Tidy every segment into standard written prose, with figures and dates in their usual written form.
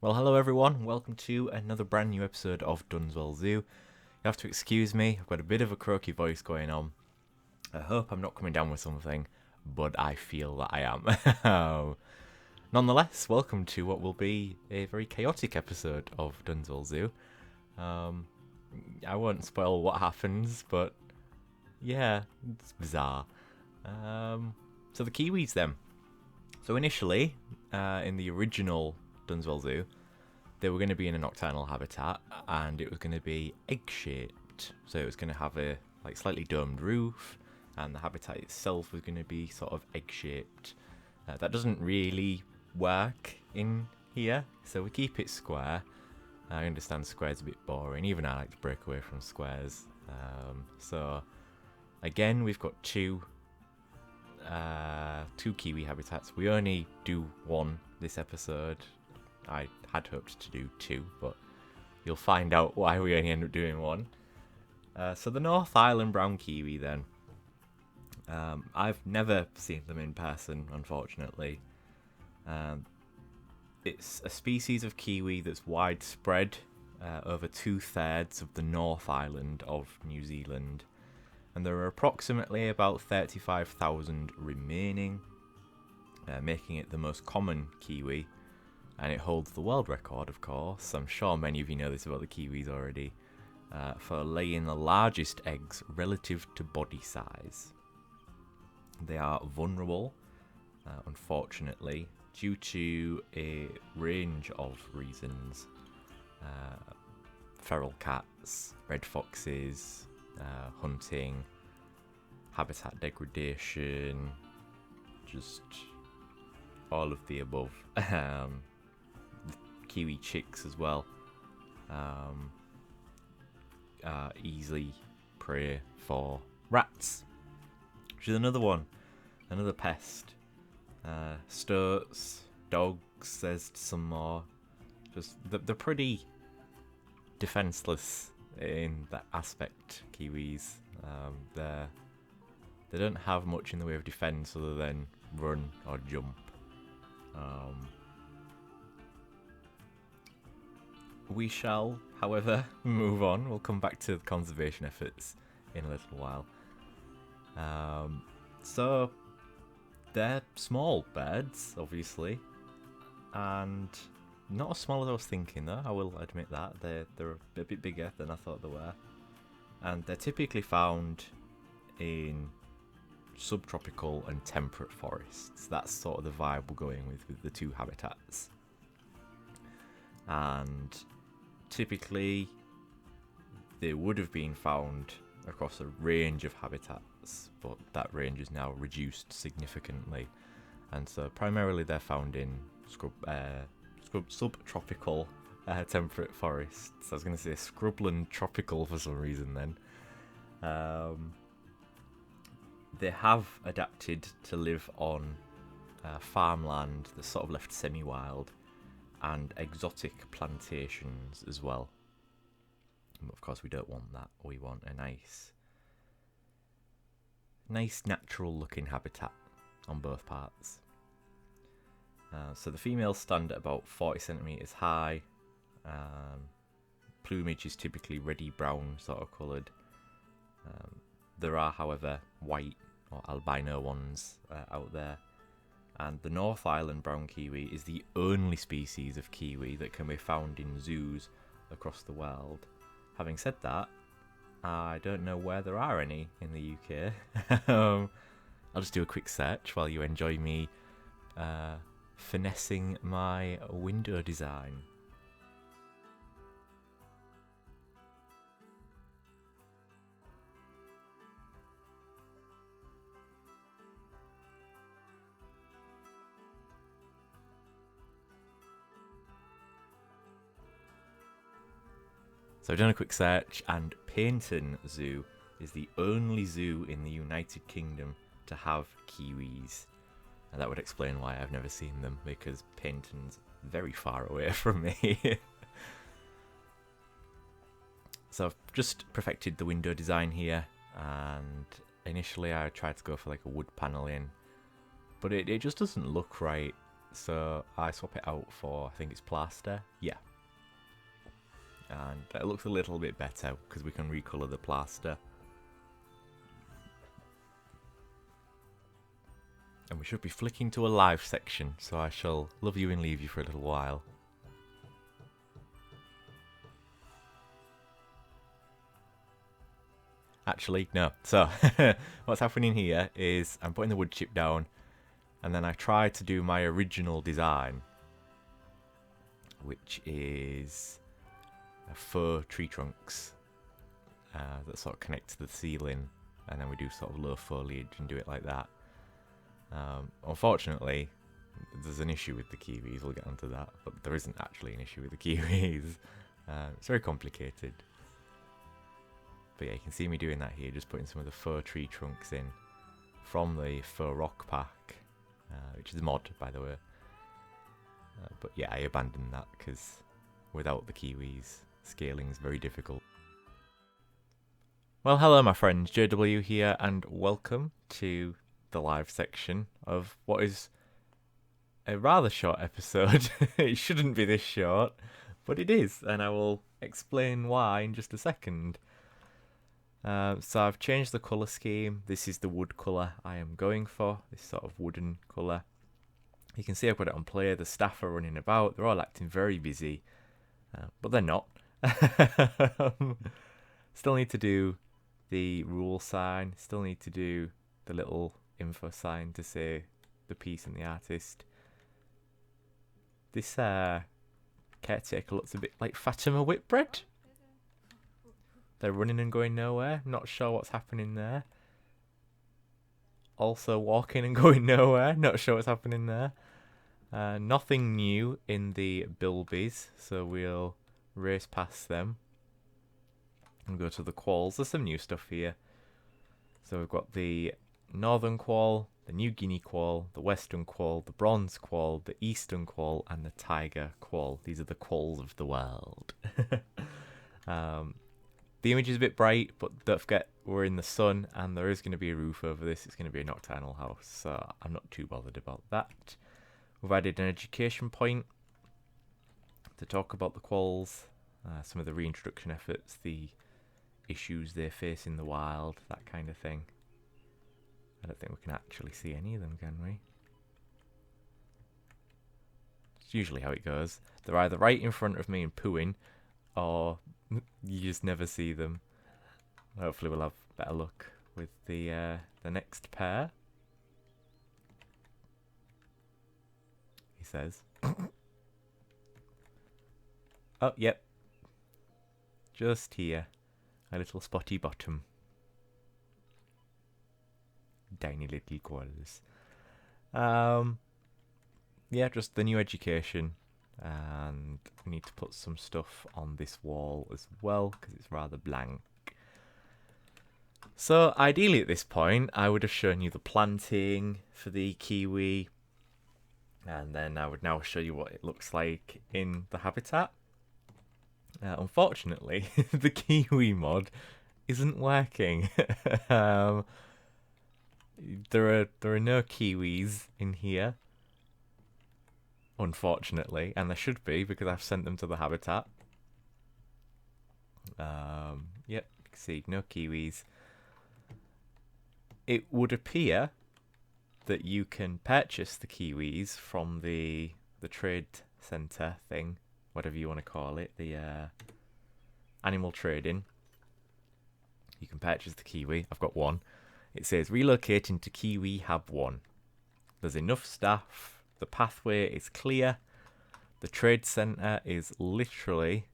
Well, hello everyone. Welcome to another brand new episode of Dunswell Zoo. You have to excuse me. I've got a bit of a croaky voice going on. I hope I'm not coming down with something, but I feel that I am. Nonetheless, welcome to what will be a very chaotic episode of Dunswell Zoo. I won't spoil what happens, but yeah, it's bizarre. So the Kiwis then. So initially, in the original Dunswell Zoo, they were going to be in a nocturnal habitat, and it was going to be egg-shaped. So it was going to have a slightly domed roof, and the habitat itself was going to be sort of egg-shaped. That doesn't really work in here, so we keep it square. I understand square's a bit boring, even I like to break away from squares. So again, we've got two Kiwi habitats. We only do one this episode. I had hoped to do two, but you'll find out why we only end up doing one. So the North Island Brown Kiwi then. I've never seen them in person, unfortunately. It's a species of kiwi that's widespread over 2/3 of the North Island of New Zealand. And there are approximately about 35,000 remaining, making it the most common kiwi. And it holds the world record, of course. I'm sure many of you know this about the kiwis already. For laying the largest eggs relative to body size. They are vulnerable, unfortunately, due to a range of reasons. Feral cats, red foxes, hunting, habitat degradation, just all of the above. Kiwi chicks as well easily prey for rats, which is another pest. Stoats, dogs, there's some more. Just they're pretty defenseless in that aspect, kiwis. They don't have much in the way of defense other than run or jump. We shall, however, move on. We'll come back to the conservation efforts in a little while. So, they're small birds, obviously, and not as small as I was thinking, though. I will admit that. They're a bit bigger than I thought they were. And they're typically found in subtropical and temperate forests. That's sort of the vibe we're going with the two habitats. And typically they would have been found across a range of habitats, but that range is now reduced significantly, and so primarily they're found in subtropical temperate forests. I was going to say scrubland tropical for some reason then. They have adapted to live on farmland that's sort of left semi-wild, and exotic plantations as well. But of course we don't want that. We want a nice natural looking habitat on both parts. So the females stand at about 40 centimetres high. Plumage is typically reddy brown sort of coloured. There are, however, white or albino ones out there. And the North Island Brown Kiwi is the only species of kiwi that can be found in zoos across the world. Having said that, I don't know where there are any in the UK. I'll just do a quick search while you enjoy me finessing my window design. So I've done a quick search, and Paignton Zoo is the only zoo in the United Kingdom to have kiwis. And that would explain why I've never seen them, because Paignton's very far away from me. So I've just perfected the window design here, and initially I tried to go for like a wood paneling, but it just doesn't look right. so I swap it out for, I think it's plaster. Yeah. And it looks a little bit better because we can recolour the plaster. And we should be flicking to a live section, so I shall love you and leave you for a little while. Actually, no. So, what's happening here is I'm putting the wood chip down, and then I try to do my original design, which is faux tree trunks that sort of connect to the ceiling, and then we do sort of low foliage and do it like that. Unfortunately, there's an issue with the kiwis, we'll get onto that, but there isn't actually an issue with the kiwis. It's very complicated. But yeah, you can see me doing that here, just putting some of the faux tree trunks in from the faux rock pack, which is a mod, by the way. But yeah, I abandoned that because without the kiwis, scaling is very difficult. Well, hello my friends, JW here, and welcome to the live section of what is a rather short episode. It shouldn't be this short, but it is, and I will explain why in just a second. So I've changed the colour scheme. This is the wood colour I am going for, this sort of wooden colour. You can see I put it on play, the staff are running about, they're all acting very busy, but they're not. Still need to do the rule sign, still need to do the little info sign to say the piece and the artist. This caretaker looks a bit like Fatima Whitbread. They're running and going nowhere, not sure what's happening there. Also walking and going nowhere, not sure what's happening there. Nothing new in the bilbies, so we'll race past them and go to the qualls. There's some new stuff here. So we've got the northern quall, the New Guinea quall, the western quall, the bronze quall, the eastern quall, and the tiger quall. These are the qualls of the world. The image is a bit bright, but don't forget we're in the sun and there is going to be a roof over this. It's going to be a nocturnal house, so I'm not too bothered about that. We've added an education point to talk about the qualls, some of the reintroduction efforts, the issues they face in the wild, that kind of thing. I don't think we can actually see any of them, can we? It's usually how it goes. They're either right in front of me and pooing, or you just never see them. Hopefully we'll have better luck with the next pair. He says. Oh, yep. Just here. A little spotty bottom. Tiny little qualls. Yeah, just the new education. And we need to put some stuff on this wall as well because it's rather blank. So ideally at this point I would have shown you the planting for the kiwi, and then I would now show you what it looks like in the habitat. Unfortunately the kiwi mod isn't working. There are no kiwis in here, unfortunately, and there should be because I've sent them to the habitat. Yep, you can see no kiwis. It would appear that you can purchase the kiwis from the trade centre thing, whatever you want to call it, the animal trading. You can purchase the kiwi. I've got one. It says relocating to Kiwi Hub 1. There's enough staff. The pathway is clear. The trade centre is literally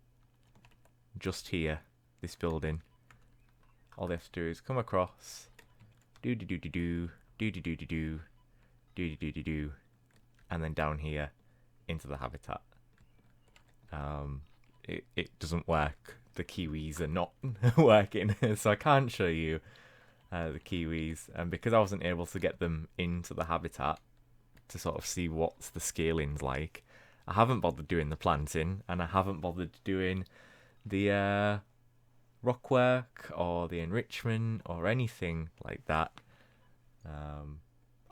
just here, this building. All they have to do is come across, do-do-do-do-do, do-do-do-do-do, do-do-do-do-do, and then down here into the habitat. It doesn't work. The kiwis are not working, so I can't show you the kiwis. And because I wasn't able to get them into the habitat to sort of see what's the scaling's like, I haven't bothered doing the planting, and I haven't bothered doing the rock work or the enrichment or anything like that.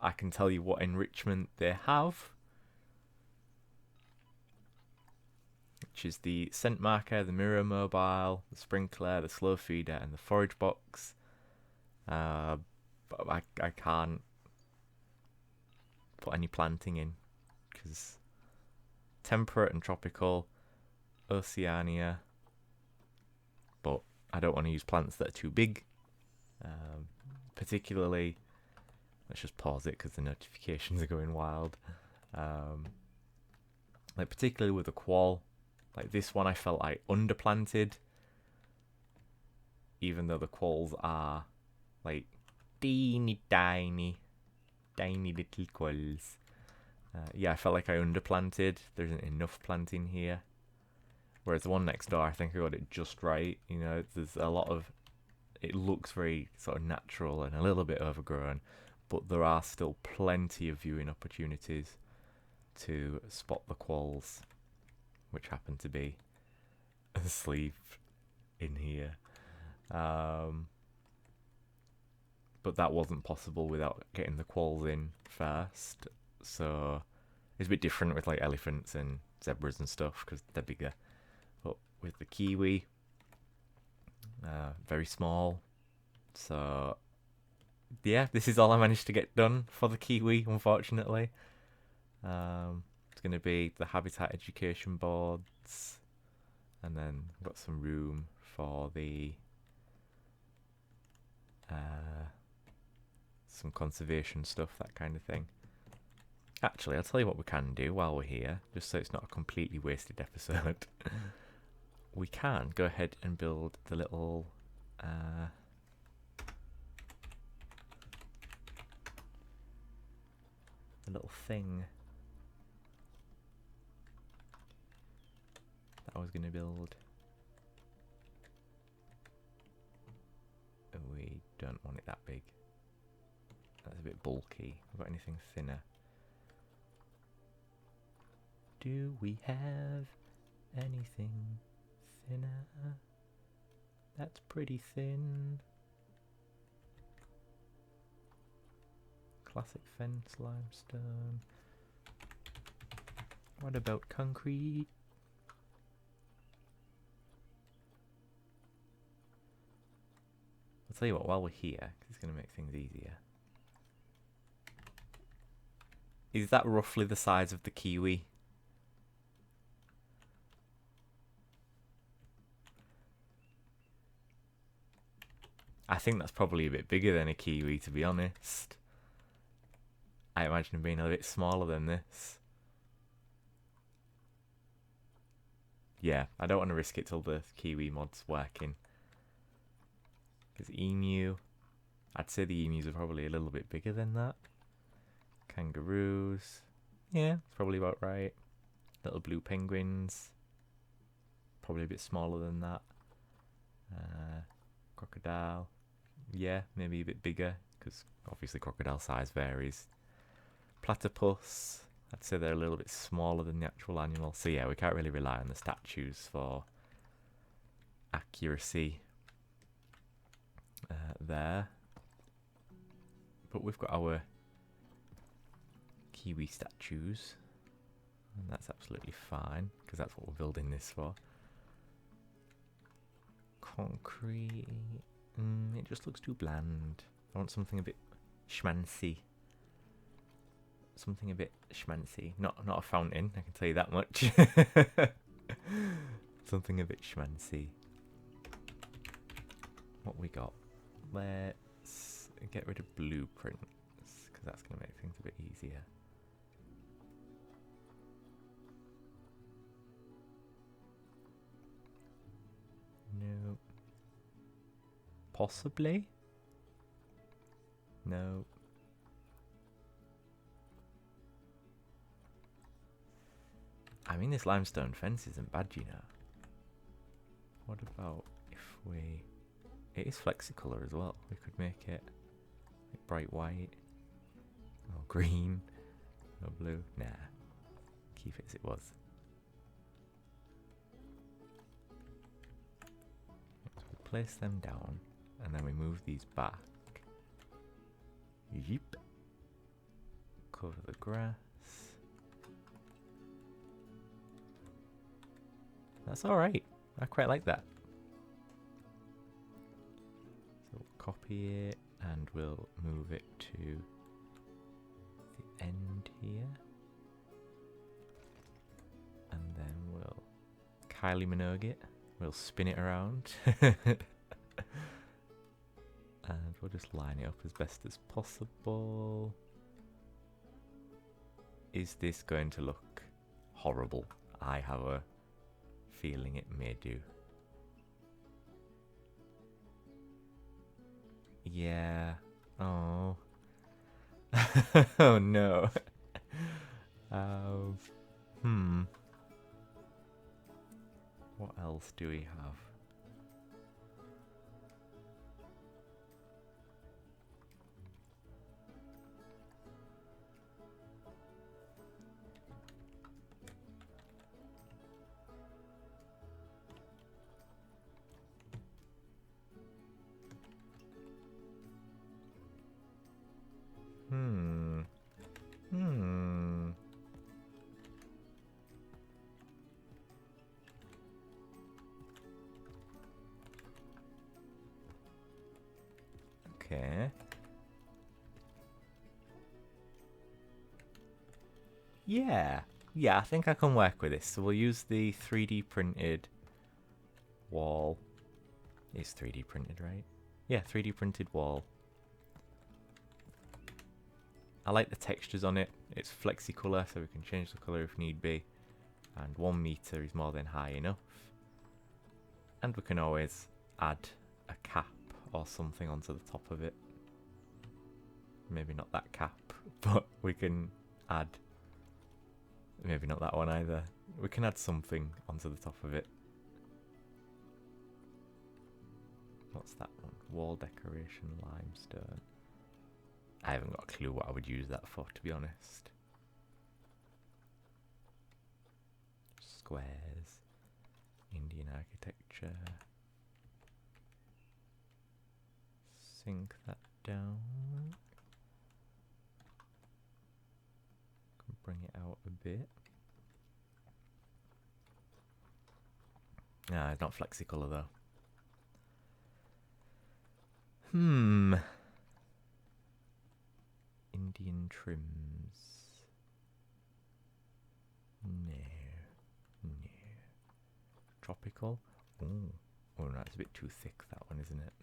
I can tell you what enrichment they have, which is the scent marker, the mirror mobile, the sprinkler, the slow feeder, and the forage box. But I can't put any planting in because temperate and tropical, Oceania, but I don't want to use plants that are too big. Particularly, let's just pause it because the notifications are going wild. Like particularly with the qual, like this one I felt I underplanted, even though the quals are like teeny tiny little quals. Yeah, I felt like I underplanted. There isn't enough planting here. Whereas the one next door, I think I got it just right. You know, there's a lot of... It looks very sort of natural and a little bit overgrown, but there are still plenty of viewing opportunities to spot the quals, which happen to be asleep in here. But that wasn't possible without getting the quals in first. So it's a bit different with like elephants and zebras and stuff because they're bigger. But with the kiwi, very small. So yeah, this is all I managed to get done for the kiwi, unfortunately. It's going to be the habitat education boards, and then got some room for the some conservation stuff, that kind of thing. Actually, I'll tell you what we can do while we're here, just so it's not a completely wasted episode. We can go ahead and build the little thing that I was going to build. We don't want it that big. That's a bit bulky. Have we got anything thinner? Do we have anything thinner? That's pretty thin. Classic fence limestone. What about concrete? I'll tell you what, while we're here, 'cause it's going to make things easier. Is that roughly the size of the kiwi? I think that's probably a bit bigger than a kiwi, to be honest. I imagine it being a bit smaller than this. Yeah, I don't want to risk it till the kiwi mod's working. Because emu, I'd say the emus are probably a little bit bigger than that. Kangaroos, yeah, it's probably about right. Little blue penguins, probably a bit smaller than that. Crocodile, yeah, maybe a bit bigger, because obviously crocodile size varies. Platypus, I'd say they're a little bit smaller than the actual animal. So yeah, we can't really rely on the statues for accuracy there. But we've got our kiwi statues, and that's absolutely fine, because that's what we're building this for. Concrete, it just looks too bland. I want something a bit schmancy. Something a bit schmancy. Not a fountain, I can tell you that much. Something a bit schmancy. What we got? Let's get rid of blueprints, because that's going to make things a bit easier. No. Possibly? No. I mean, this limestone fence isn't bad, you know. What about if we... It is flexicolour as well. We could make it like bright white or green or blue. Nah, keep it as it was. So we place them down and then we move these back. Yeep. Cover the grass. That's alright. I quite like that. So we'll copy it and we'll move it to the end here. And then we'll Kylie Minogue it. We'll spin it around. And we'll just line it up as best as possible. Is this going to look horrible? I have a feeling it may do. Yeah. Oh. Oh no. What else do we have? Okay. Yeah. Yeah, I think I can work with this. So we'll use the 3D printed wall. It's 3D printed, right? Yeah, 3D printed wall. I like the textures on it. It's flexi-colour, so we can change the colour if need be. And 1 meter is more than high enough. And we can always add a cap or something onto the top of it. Maybe not that cap, but we can add... Maybe not that one either. We can add something onto the top of it. What's that one? Wall decoration limestone. I haven't got a clue what I would use that for, to be honest. Squares. Indian architecture. Sink that down. Can bring it out a bit. Nah, it's not flexicolour though. Indian trims. No. No. Tropical? Oh. Oh no, it's a bit too thick, that one, isn't it?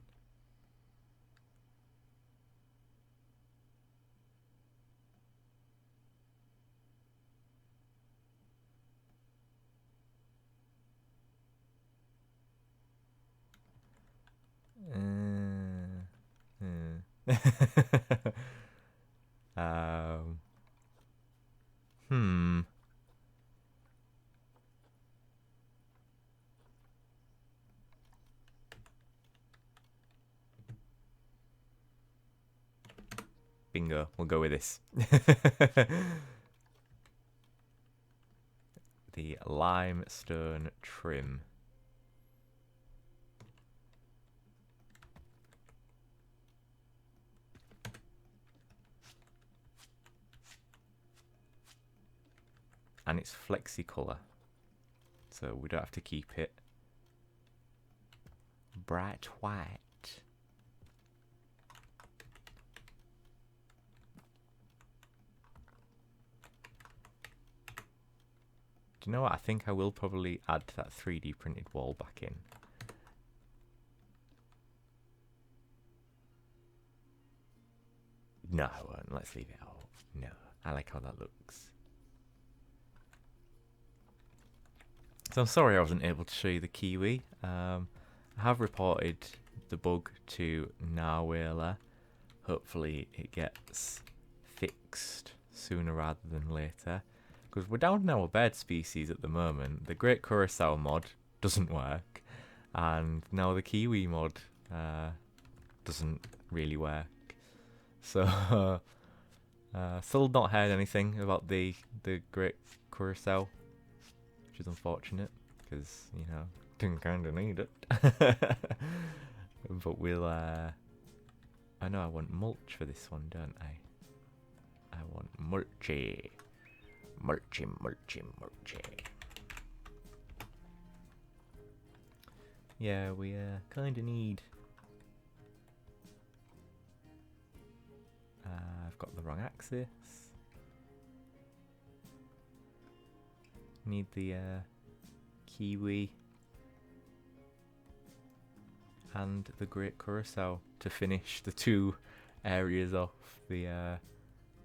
Bingo, we'll go with this. The limestone trim. And it's flexi-colour, so we don't have to keep it bright white. Do you know what? I think I will probably add that 3D printed wall back in. No, I won't. Let's leave it out. No, I like how that looks. So I'm sorry I wasn't able to show you the kiwi. I have reported the bug to Narwhaler. Hopefully it gets fixed sooner rather than later. Because we're down in our bird species at the moment. The Great Curacao mod doesn't work. And now the kiwi mod doesn't really work. So, still not heard anything about the Great Curacao. Which is unfortunate, because, you know, didn't kind of need it. But we'll, I know I want mulch for this one, don't I? I want mulchy. Mulchy, mulchy, mulchy. Yeah, we kind of need... I've got the wrong axis. Need the kiwi and the great curassow to finish the two areas off. The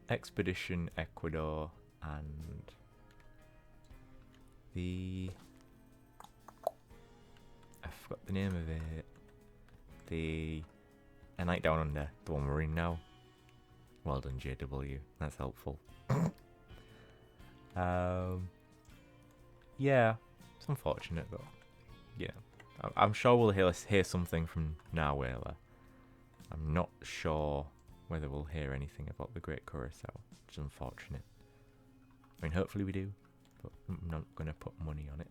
expedition Ecuador and the... I forgot the name of it. The A Night Down Under, the one we're in now. Well done, JW. That's helpful. Yeah, it's unfortunate though. Yeah, I'm sure we'll hear something from Narwhaler. I'm not sure whether we'll hear anything about the Great Curassow, which is unfortunate. I mean, hopefully we do, but I'm not going to put money on it.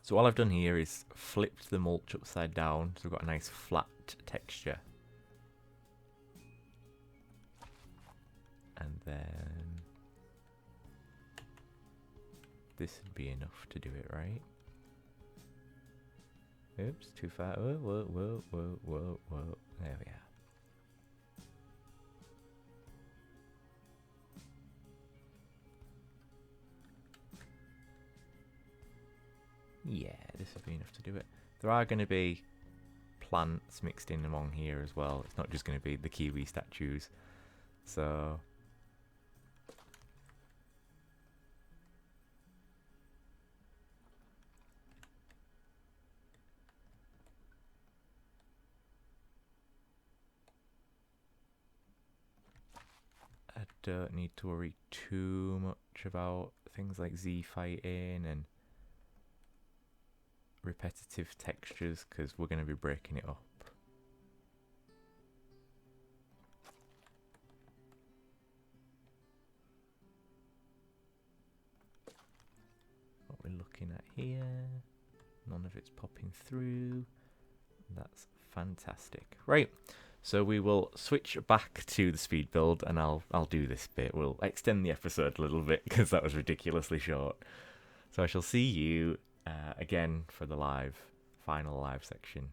So all I've done here is flipped the mulch upside down, so we've got a nice flat texture. And then this would be enough to do it, right? Oops, too far. Whoa, whoa, whoa, whoa, whoa, whoa. There we are. Yeah, this would be enough to do it. There are going to be plants mixed in among here as well. It's not just going to be the kiwi statues. So... I don't need to worry too much about things like Z fighting and repetitive textures, because we're going to be breaking it up. What we're looking at here, none of it's popping through. That's fantastic. Right, so we will switch back to the speed build, and I'll do this bit. We'll extend the episode a little bit because that was ridiculously short. So I shall see you again for the final live section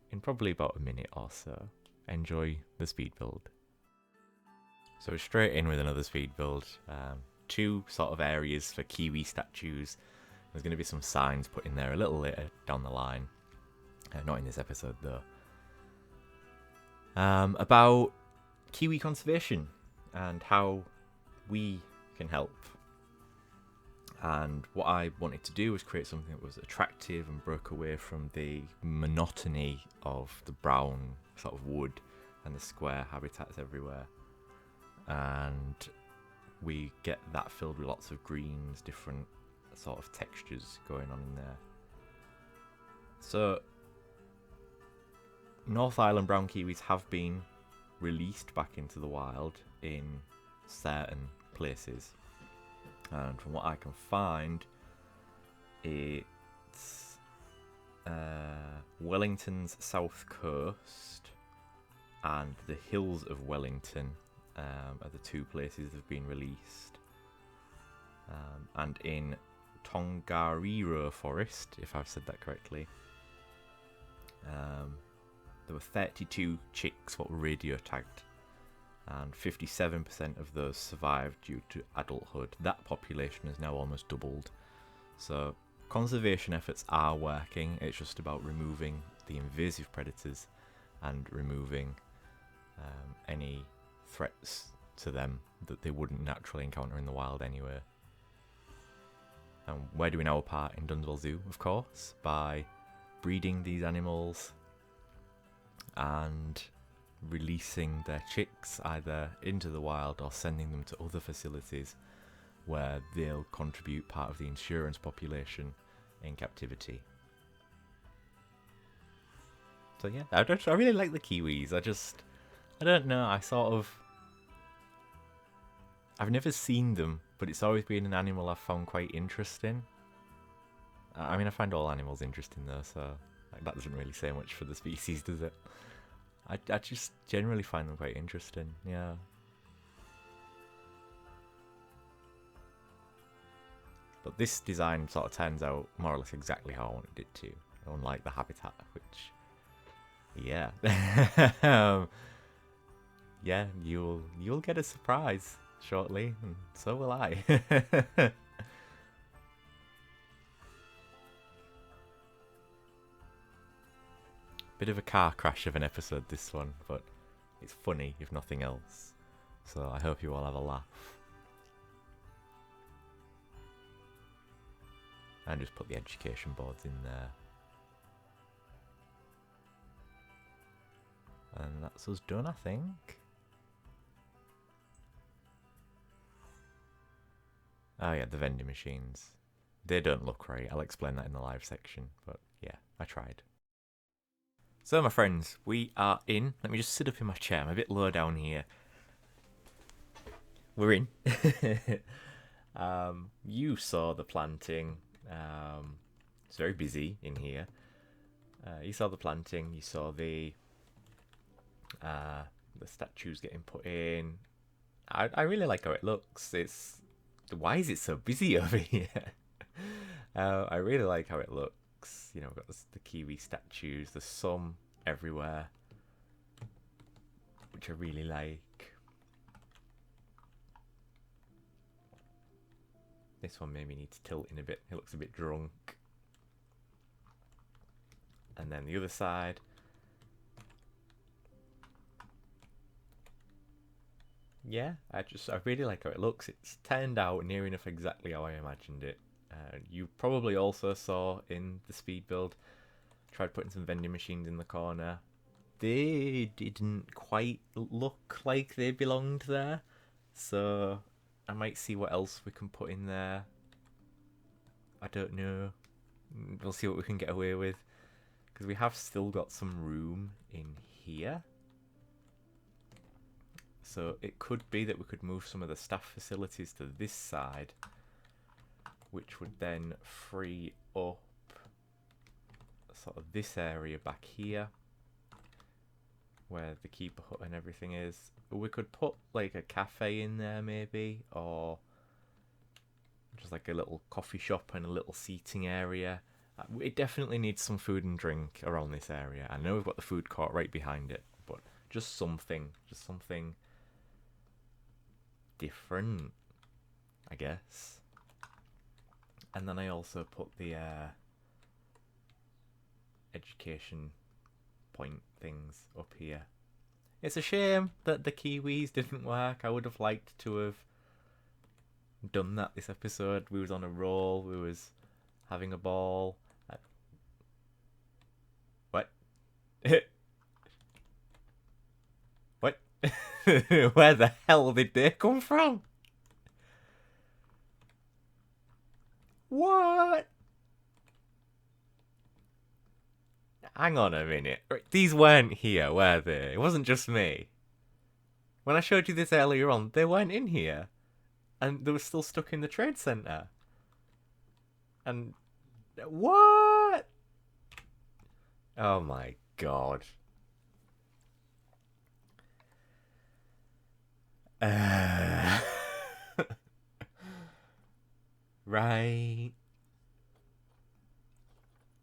in probably about a minute or so. Enjoy the speed build. So we're straight in with another speed build. Two sort of areas for kiwi statues. There's going to be some signs put in there a little later down the line. Not in this episode though. About kiwi conservation and how we can help. And what I wanted to do was create something that was attractive and broke away from the monotony of the brown sort of wood and the square habitats everywhere. And we get that filled with lots of greens, different sort of textures going on in there. So North Island Brown Kiwis have been released back into the wild in certain places. And from what I can find, it's Wellington's south coast and the hills of Wellington are the two places that have been released. And in Tongariro Forest, if I've said that correctly, there were 32 chicks what were radio tagged, and 57% of those survived due to adulthood. That population has now almost doubled. So conservation efforts are working. It's just about removing the invasive predators and removing any threats to them that they wouldn't naturally encounter in the wild anyway. And where do we know our part in Dunswell Zoo? Of course, by breeding these animals and releasing their chicks either into the wild or sending them to other facilities where they'll contribute part of the insurance population in captivity. So yeah, I really like the kiwis. I don't know, I've never seen them, but it's always been an animal I've found quite interesting. I mean, I find all animals interesting though, so that doesn't really say much for the species, does it? I just generally find them quite interesting, yeah. But this design sort of turns out more or less exactly how I wanted it to, unlike the habitat, which, yeah. Yeah, you'll get a surprise shortly, and so will I. Bit of a car crash of an episode, this one, but it's funny, if nothing else. So I hope you all have a laugh. And just put the education boards in there. And that's us done, I think. Oh yeah, the vending machines. They don't look right. I'll explain that in the live section, but yeah, I tried. So my friends, we are in. Let me just sit up in my chair. I'm a bit low down here. We're in. You saw the planting. It's very busy in here. You saw the planting. You saw the statues getting put in. I really like how it looks. Why is it so busy over here? I really like how it looks. You know, we've got the kiwi statues. There's some everywhere, which I really like. This one maybe needs tilting a bit. It looks a bit drunk. And then the other side. Yeah, I really like how it looks. It's turned out near enough exactly how I imagined it. You probably also saw in the speed build, tried putting some vending machines in the corner. They didn't quite look like they belonged there, so I might see what else we can put in there. I don't know. We'll see what we can get away with, because we have still got some room in here. So it could be that we could move some of the staff facilities to this side, which would then free up sort of this area back here, where the keeper hut and everything is. We could put like a cafe in there maybe, or just like a little coffee shop and a little seating area. It definitely needs some food and drink around this area. I know we've got the food court right behind it, but just something different, I guess. And then I also put the education point things up here. It's a shame that the kiwis didn't work. I would have liked to have done that this episode. We was on a roll. We was having a ball. What? What? Where the hell did they come from? What? Hang on a minute. These weren't here, were they? It wasn't just me. When I showed you this earlier on, they weren't in here. And they were still stuck in the trade centre. And... what? Oh my god. Right.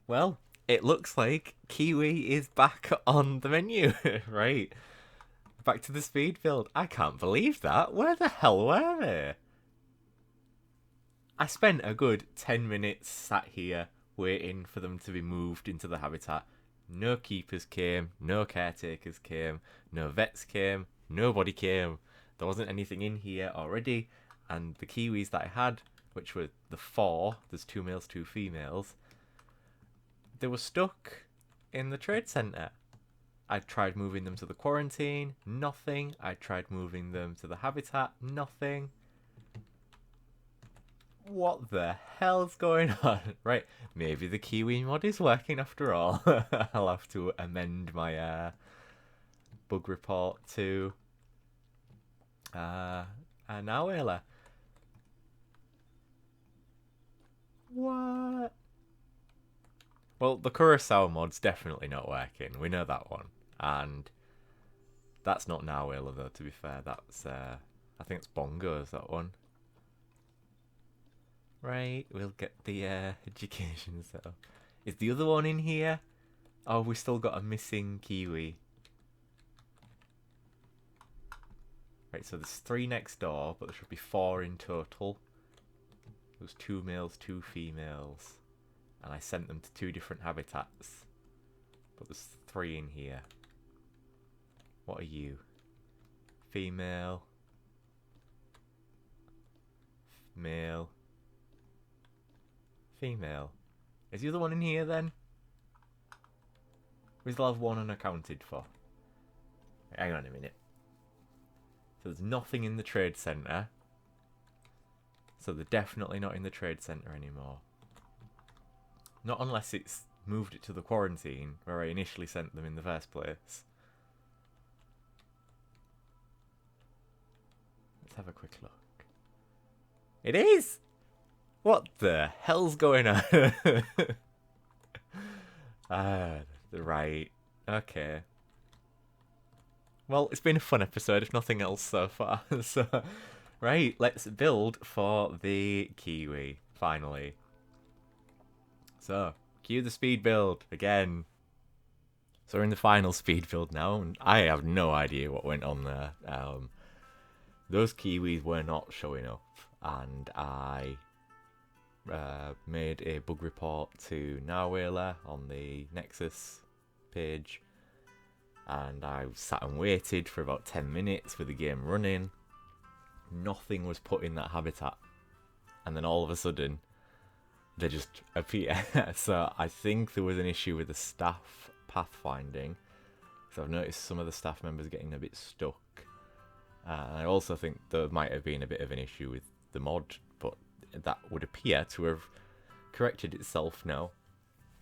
Well, it looks like kiwi is back on the menu, right? Back to the speed build. I can't believe that. Where the hell were they? I spent a good 10 minutes sat here waiting for them to be moved into the habitat. No keepers came, no caretakers came, no vets came, nobody came. There wasn't anything in here already, and the kiwis that I had, which were the 4, there's 2 males, 2 females, they were stuck in the trade centre. I tried moving them to the quarantine, nothing. I tried moving them to the habitat, nothing. What the hell's going on? Right, maybe the kiwi mod is working after all. I'll have to amend my bug report to an hour. What? Well, the Curacao mod's definitely not working. We know that one. And that's not Nawela though, to be fair. That's I think it's Bongos, that one. Right, we'll get the education set up. Is the other one in here? Oh, we still got a missing kiwi. Right, so there's 3 next door, but there should be 4 in total. There's 2 males, 2 females. And I sent them to 2 different habitats. But there's 3 in here. What are you? Female. Male. Female. Is the other one in here then? We still have 1 unaccounted for. Hang on a minute. So there's nothing in the trade centre. So they're definitely not in the trade centre anymore. Not unless it's moved it to the quarantine where I initially sent them in the first place. Let's have a quick look. It is! What the hell's going on? Right. Okay. Well, it's been a fun episode, if nothing else so far. So, right, let's build for the kiwi, finally. So, cue the speed build again. So we're in the final speed build now, and I have no idea what went on there. Those kiwis were not showing up, and I made a bug report to Narwhaler on the Nexus page, and I sat and waited for about 10 minutes with the game running. Nothing was put in that habitat, and then all of a sudden they just appear. So I think there was an issue with the staff pathfinding, so I've noticed some of the staff members getting a bit stuck. And I also think there might have been a bit of an issue with the mod, but that would appear to have corrected itself now.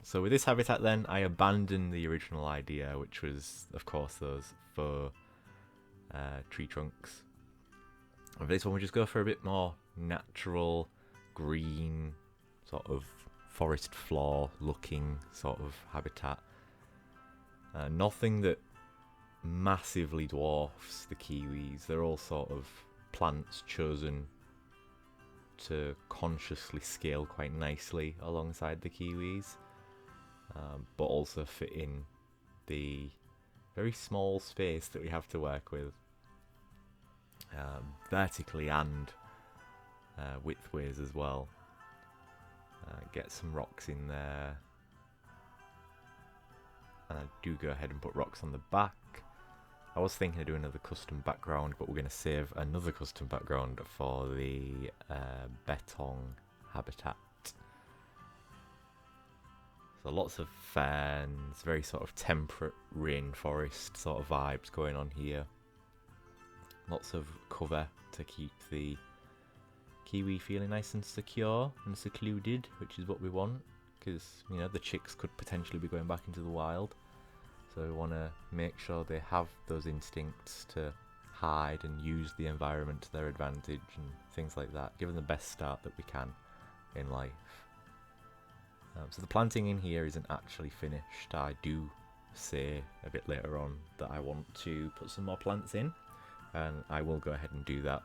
So with this habitat then, I abandoned the original idea, which was, of course, those faux tree trunks. And for this one, we just go for a bit more natural, green, sort of forest floor looking sort of habitat. Nothing that massively dwarfs the kiwis. They're all sort of plants chosen to consciously scale quite nicely alongside the kiwis, but also fit in the very small space that we have to work with, vertically and widthways as well. Get some rocks in there, and I do go ahead and put rocks on the back. I was thinking of doing another custom background, but we're going to save another custom background for the beton habitat. So lots of ferns, very sort of temperate rainforest sort of vibes going on here. Lots of cover to keep the kiwi feeling nice and secure and secluded, which is what we want, because, you know, the chicks could potentially be going back into the wild. So we want to make sure they have those instincts to hide and use the environment to their advantage and things like that. Give them the best start that we can in life. So the planting in here isn't actually finished. I do say a bit later on that I want to put some more plants in, and I will go ahead and do that.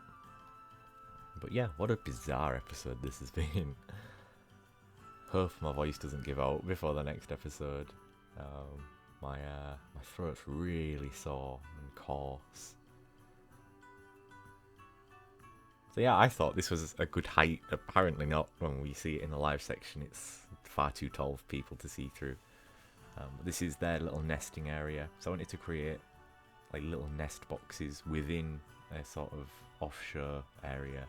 But yeah, what a bizarre episode this has been. Hope my voice doesn't give out before the next episode. My throat's really sore and coarse. So yeah, I thought this was a good height. Apparently not. When we see it in the live section, it's far too tall for people to see through. This is their little nesting area. So I wanted to create like little nest boxes within a sort of offshore area,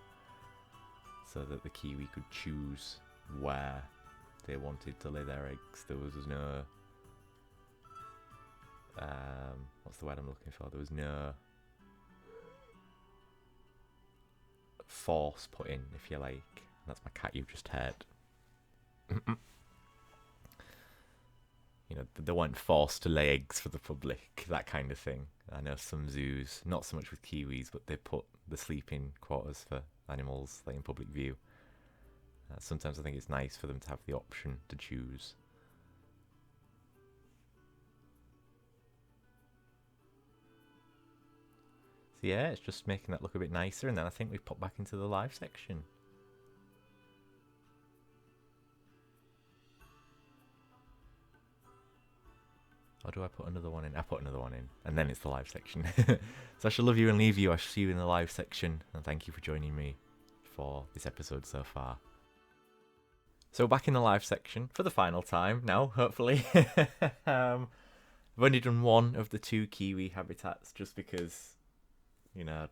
so that the kiwi could choose where they wanted to lay their eggs. There was no what's the word I'm looking for? There was no force put in, if you like. That's my cat you've just heard. You know, they weren't forced to lay eggs for the public, that kind of thing. I know some zoos, not so much with kiwis, but they put the sleeping quarters for animals like in public view. Sometimes I think it's nice for them to have the option to choose. So yeah, it's just making that look a bit nicer, and then I think we pop back into the live section. do I put another one in? I put another one in, and then it's the live section. So I shall love you and leave you. I shall see you in the live section, and thank you for joining me for this episode so far. So back in the live section for the final time now, hopefully. I've only done one of the 2 kiwi habitats just because, you know,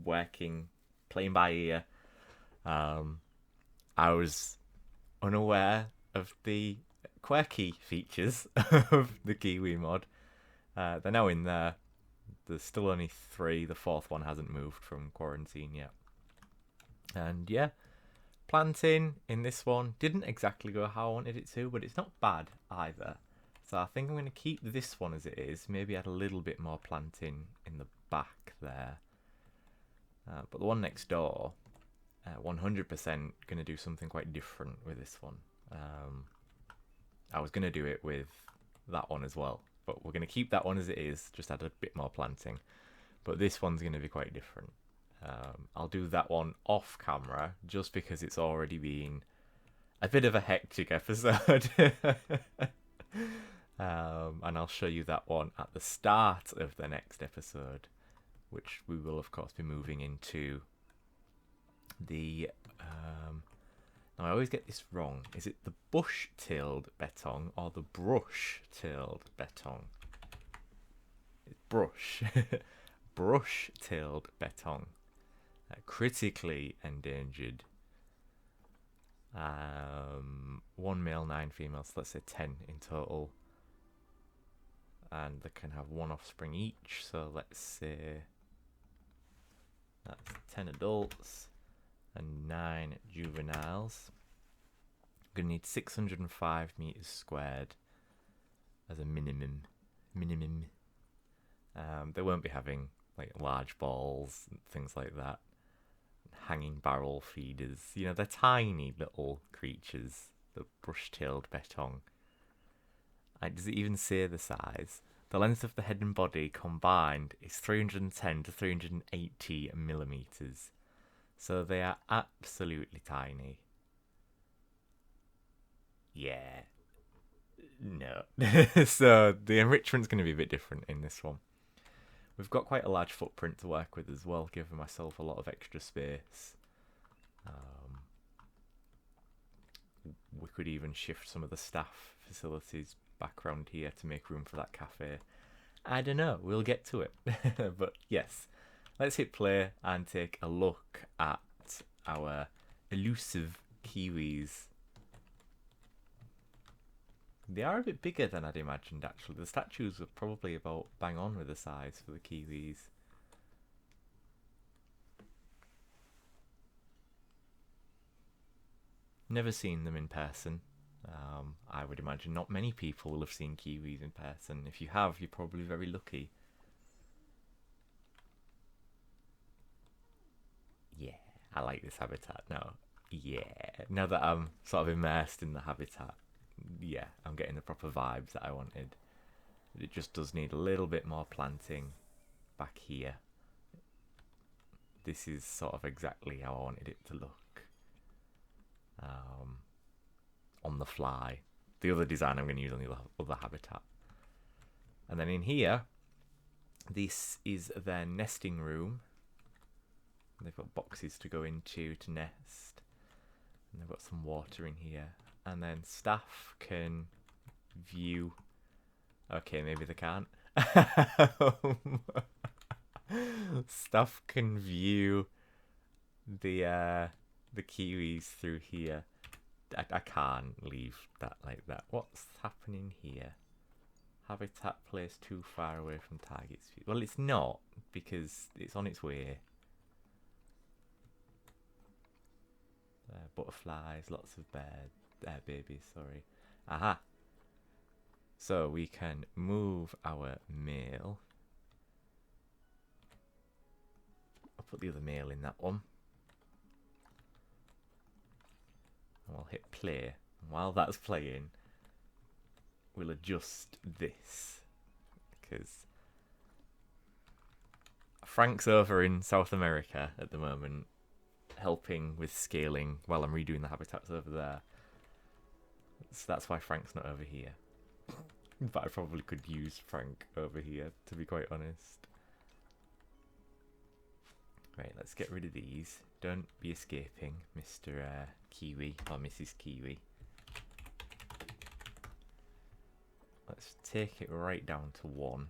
playing by ear. I was unaware of the quirky features of the kiwi mod. They're now in there. There's still only 3. The 4th one hasn't moved from quarantine yet. And yeah, planting in this one didn't exactly go how I wanted it to, but it's not bad either. So I think I'm going to keep this one as it is. Maybe add a little bit more planting in the back there. But the one next door, 100% going to do something quite different with this one. I was going to do it with that one as well, but we're going to keep that one as it is, just add a bit more planting. But this one's going to be quite different. I'll do that one off camera, just because it's already been a bit of a hectic episode. And I'll show you that one at the start of the next episode, which we will of course be moving into the now I always get this wrong. Is it the bush-tailed bettong or the brush-tailed bettong? It's brush. Brush-tailed bettong. Critically endangered. 1 male, 9 females. Let's say 10 in total. And they can have 1 offspring each. So let's say that's 10 adults and 9 juveniles. I'm going to need 605 meters squared as a minimum. They won't be having like large balls and things like that. Hanging barrel feeders. You know, they're tiny little creatures. The brush-tailed bettong. Does it even say the size? The length of the head and body combined is 310 to 380 millimeters. So they are absolutely tiny. Yeah. No. So the enrichment's going to be a bit different in this one. We've got quite a large footprint to work with as well, giving myself a lot of extra space. We could even shift some of the staff facilities back around here to make room for that cafe. I don't know, we'll get to it. But yes, let's hit play and take a look at our elusive kiwis. They are a bit bigger than I'd imagined, actually. The statues were probably about bang on with the size for the kiwis. Never seen them in person. I would imagine not many people will have seen kiwis in person. If you have, you're probably very lucky. Yeah, I like this habitat now. Yeah, now that I'm sort of immersed in the habitat, yeah, I'm getting the proper vibes that I wanted. It just does need a little bit more planting back here. This is sort of exactly how I wanted it to look. On the fly. The other design I'm going to use on the other habitat. And then in here, this is their nesting room. They've got boxes to go into to nest. And they've got some water in here. And then staff can view... Okay, maybe they can't. Staff can view the kiwis through here. I can't leave that like that. What's happening here? Habitat placed too far away from target speed. Well, it's not, because it's on its way. Butterflies, lots of babies, sorry. Aha! So we can move our male. I'll put the other male in that one. And we'll hit play. And while that's playing, we'll adjust this. Because Frank's over in South America at the moment, helping with scaling while I'm redoing the habitats over there. So that's why Frank's not over here. But I probably could use Frank over here, to be quite honest. Right, let's get rid of these. Don't be escaping, Mr. Kiwi or Mrs. Kiwi. Let's take it right down to 1.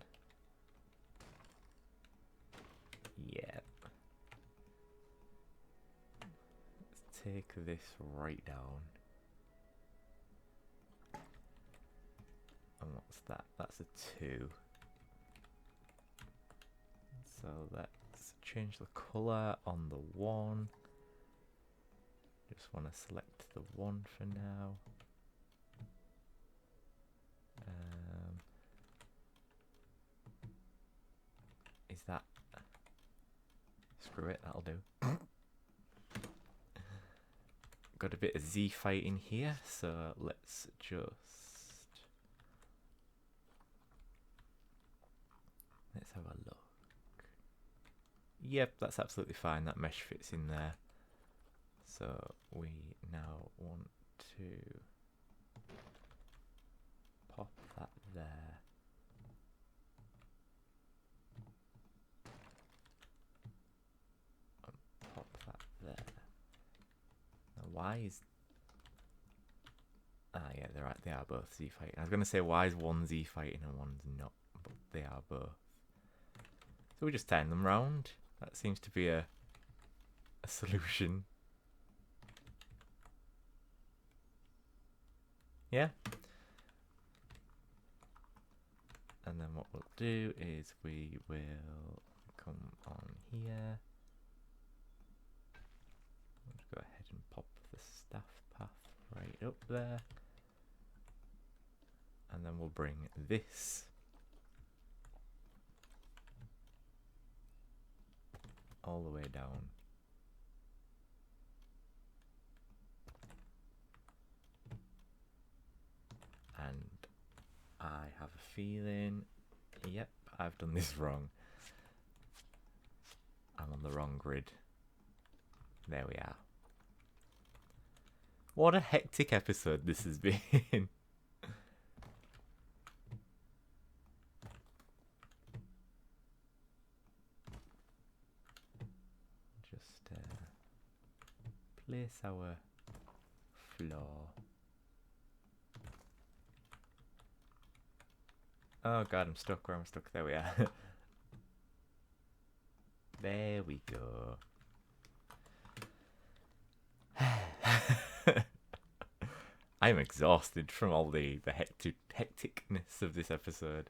Yep. Let's take this right down. And what's that? That's a 2. So let's change the colour on the 1. Just want to select the 1 for now. Is that... Screw it, that'll do. Got a bit of Z fight in here, so let's just... Let's have a look. Yep, that's absolutely fine. That mesh fits in there. So we now want to pop that there. And pop that there. Now why is... Ah yeah, they're right. They are both Z fighting. I was going to say why is one Z fighting and one's not, but they are both. So we just turn them round. That seems to be a solution. Yeah. And then what we'll do is we will come on here. Let's go ahead and pop the staff path right up there. And then we'll bring this all the way down. And I have a feeling, yep, I've done this wrong. I'm on the wrong grid. There we are. What a hectic episode this has been. Just place our floor. Oh god, I'm stuck where I'm stuck. There we are. There we go. I'm exhausted from all the hecticness of this episode.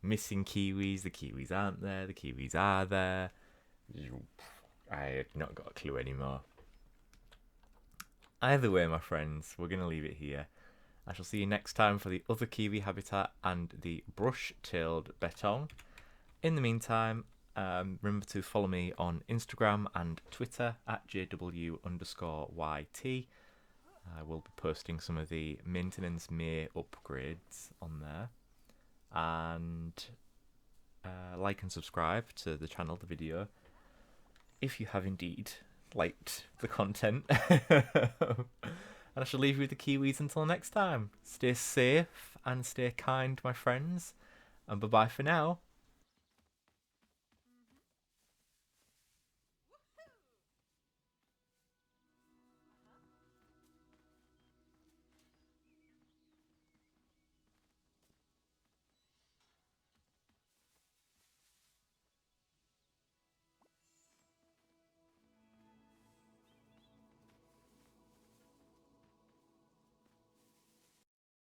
Missing Kiwis, the Kiwis aren't there, the Kiwis are there. I have not got a clue anymore. Either way, my friends, we're going to leave it here. I shall see you next time for the other Kiwi habitat and the brush-tailed bettong. In the meantime, remember to follow me on Instagram and Twitter at JW_YT. I will be posting some of the maintenance May upgrades on there. And like and subscribe to the channel, the video, if you have indeed liked the content. And I shall leave you with the Kiwis until next time. Stay safe and stay kind, my friends. And bye-bye for now.